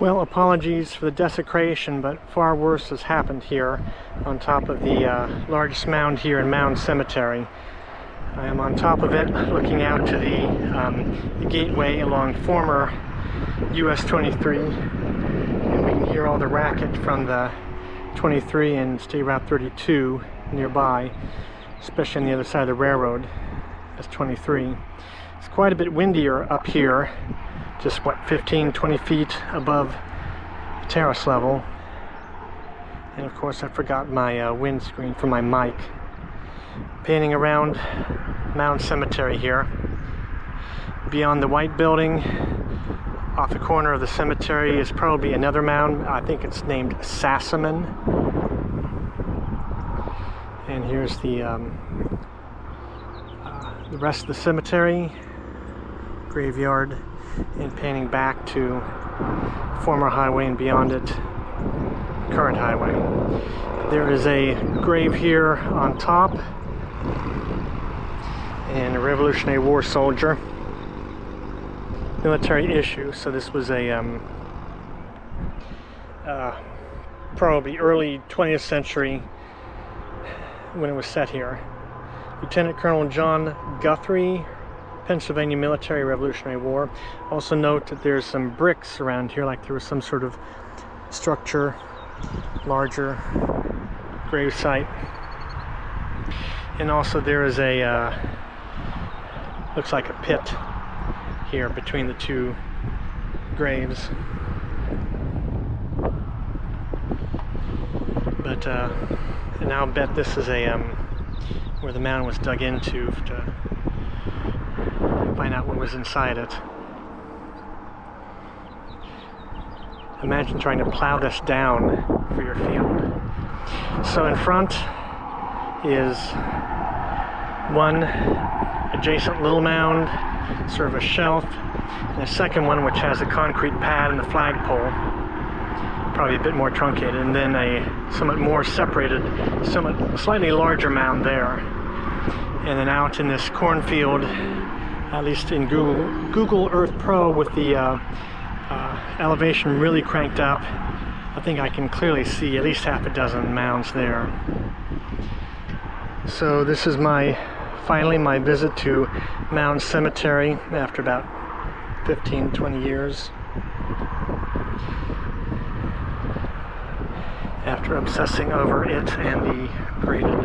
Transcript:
Well, apologies for the desecration, but far worse has happened here on top of the largest mound here in Mound Cemetery. I am on top of it looking out to the gateway along former US 23, and we can hear all the racket from the 23 and State Route 32 nearby, especially on the other side of the railroad, that's 23. It's quite a bit windier up here, just what, 15-20 feet above terrace level. And of course I forgot my windscreen for my mic. Panning around Mound Cemetery here. Beyond the white building, off the corner of the cemetery, is probably another mound. I think it's named Sassaman. And here's the rest of the cemetery, graveyard, and panning back to former highway and beyond it, current highway. There is a grave here on top, and a Revolutionary War soldier. Military issue, so this was a probably early 20th century when it was set here. Lieutenant Colonel John Guthrie, Pennsylvania Military Revolutionary War. Also note that there's some bricks around here, like there was some sort of structure, larger grave site. And also there is a, looks like a pit here between the two graves. But and I'll bet this is a where the mound was dug into to find out what was inside it. Imagine trying to plow this down for your field. So in front is one adjacent little mound, sort of a shelf, and a second one which has a concrete pad and a flagpole, probably a bit more truncated, and then a somewhat more separated, slightly larger mound there. And then out in this cornfield, at least in Google Earth Pro with the elevation really cranked up, I think I can clearly see at least half a dozen mounds there. So this is finally my visit to Mound Cemetery after about 15-20 years. After obsessing over it and the graded